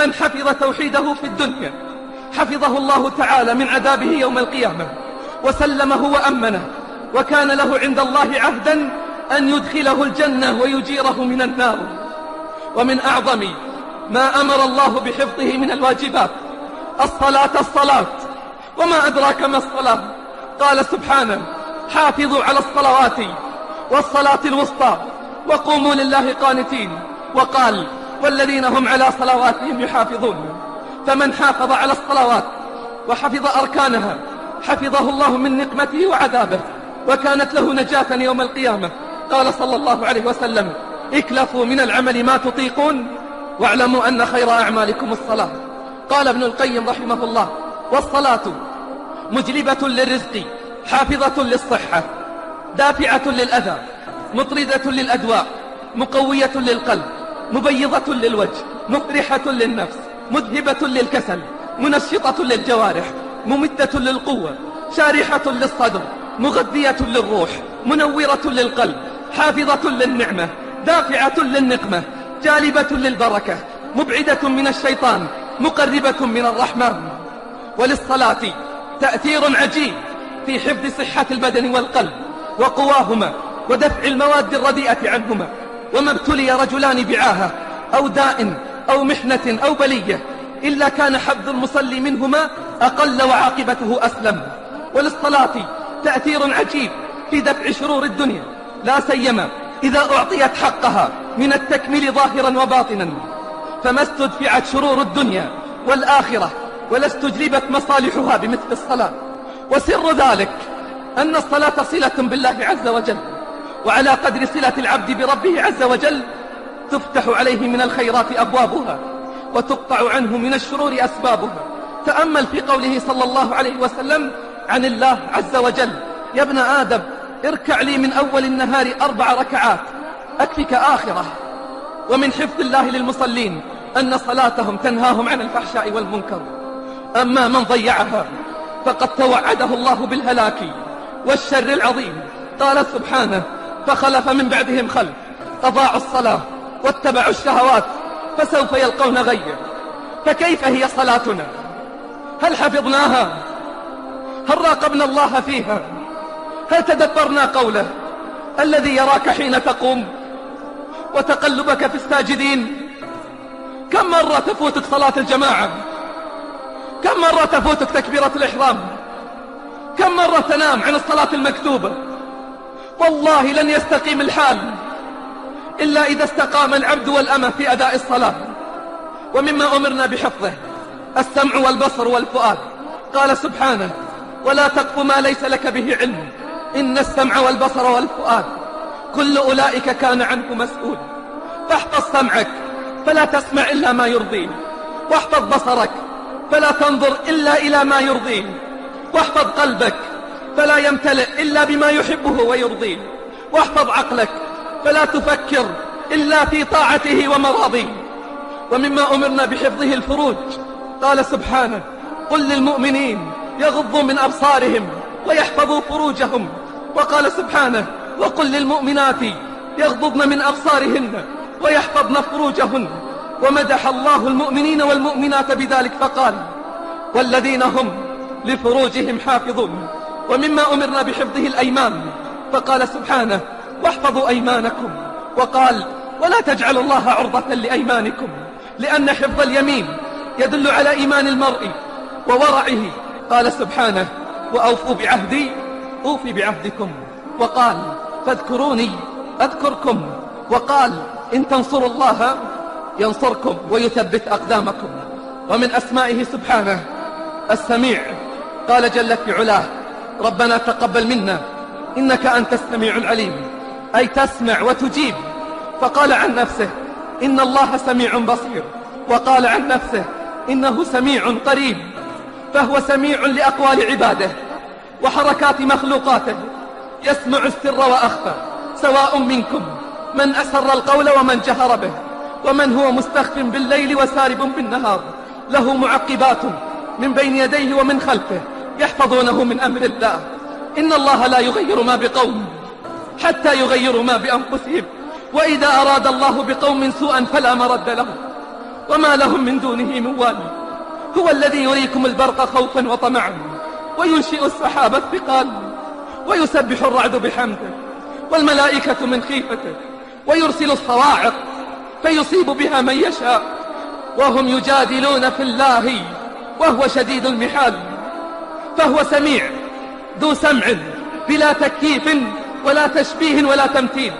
من حفظ توحيده في الدنيا حفظه الله تعالى من عذابه يوم القيامة وسلمه وأمنه، وكان له عند الله عهدا أن يدخله الجنة ويجيره من النار. ومن أعظم ما أمر الله بحفظه من الواجبات الصلاة. وما أدراك ما الصلاة؟ قال سبحانه: حافظوا على الصلوات والصلاة الوسطى وقوموا لله قانتين. وقال: والذين هم على صلواتهم يحافظون. فمن حافظ على الصلوات وحفظ أركانها حفظه الله من نقمته وعذابه، وكانت له نجاة يوم القيامة. قال صلى الله عليه وسلم: اكلفوا من العمل ما تطيقون واعلموا أن خير أعمالكم الصلاة. قال ابن القيم رحمه الله: والصلاة مجلبة للرزق، حافظة للصحة، دافعة للأذى، مطردة للأدواء، مقوية للقلب، مبيضة للوجه، مفرحة للنفس، مذهبة للكسل، منشطة للجوارح، ممدة للقوة، شارحة للصدر، مغذية للروح، منورة للقلب، حافظة للنعمة، دافعة للنقمة، جالبة للبركة، مبعدة من الشيطان، مقربة من الرحمن. وللصلاة تأثير عجيب في حفظ صحة البدن والقلب وقواهما ودفع المواد الرديئة عنهما. وما ابتلي رجلان بعاهة أو داء أو محنة أو بلية إلا كان حفظ المصلي منهما أقل وعاقبته أسلم. وللصلاة تأثير عجيب في دفع شرور الدنيا، لا سيما إذا أعطيت حقها من التكميل ظاهرا وباطنا، فما استدفعت شرور الدنيا والآخرة ولا استجلبت مصالحها بمثل الصلاة. وسر ذلك أن الصلاة صلة بالله عز وجل، وعلى قدر صلة العبد بربه عز وجل تفتح عليه من الخيرات أبوابها وتقطع عنه من الشرور أسبابها. تأمل في قوله صلى الله عليه وسلم عن الله عز وجل: يا ابن آدم اركع لي من أول النهار 4 ركعات أكفك آخرة. ومن حفظ الله للمصلين أن صلاتهم تنهاهم عن الفحشاء والمنكر. أما من ضيعها فقد توعده الله بالهلاك والشر العظيم. قال سبحانه: فخلف من بعدهم خلف أضاعوا الصلاة واتبعوا الشهوات فسوف يلقون غيا. فكيف هي صلاتنا؟ هل حفظناها؟ هل راقبنا الله فيها؟ هل تدبرنا قوله: الذي يراك حين تقوم وتقلبك في الساجدين؟ كم مرة تفوتك صلاة الجماعة؟ كم مرة تفوتك تكبيرة الإحرام؟ كم مرة تنام عن الصلاة المكتوبة؟ والله لن يستقيم الحال إلا إذا استقام العبد والأمة في أداء الصلاة. ومما أمرنا بحفظه السمع والبصر والفؤاد. قال سبحانه: ولا تقف ما ليس لك به علم إن السمع والبصر والفؤاد كل أولئك كان عنه مسؤول. فاحفظ سمعك فلا تسمع إلا ما يرضيه، واحفظ بصرك فلا تنظر إلا إلى ما يرضيه، واحفظ قلبك فلا يمتلئ إلا بما يحبه ويرضيه، واحفظ عقلك فلا تفكر إلا في طاعته ومراضيه. ومما أمرنا بحفظه الفروج. قال سبحانه: قل للمؤمنين يغضوا من أبصارهم ويحفظوا فروجهم. وقال سبحانه: وقل للمؤمنات يغضضن من أبصارهن ويحفظن فروجهن. ومدح الله المؤمنين والمؤمنات بذلك فقال: والذين هم لفروجهم حافظون. ومما أمرنا بحفظه الأيمان. فقال سبحانه: واحفظوا أيمانكم. وقال: ولا تجعلوا الله عرضة لأيمانكم، لأن حفظ اليمين يدل على إيمان المرء وورعه. قال سبحانه: وأوفوا بعهدي أوفي بعهدكم. وقال: فاذكروني أذكركم. وقال: إن تنصروا الله ينصركم ويثبت أقدامكم. ومن أسمائه سبحانه السميع. قال جل في علاه: ربنا تقبل منا إنك أنت السميع العليم، أي تسمع وتجيب. فقال عن نفسه: إن الله سميع بصير. وقال عن نفسه: إنه سميع قريب. فهو سميع لأقوال عباده وحركات مخلوقاته، يسمع السر وأخفى، سواء منكم من أسر القول ومن جهر به، ومن هو مستخف بالليل وسارب بالنهار، له معقبات من بين يديه ومن خلفه يحفظونه من أمر الله. إن الله لا يغير ما بقوم حتى يغيروا ما بأنفسهم، وإذا أراد الله بقوم سوءا فلا مرد له. وما لهم من دونه من وال. هو الذي يريكم البرق خوفا وطمعا وينشئ السحاب الثقال ويسبح الرعد بحمده والملائكة من خيفته ويرسل الصواعق فيصيب بها من يشاء وهم يجادلون في الله وهو شديد المحال. فهو سميع ذو سمع بلا تكييف ولا تشبيه ولا تمثيل،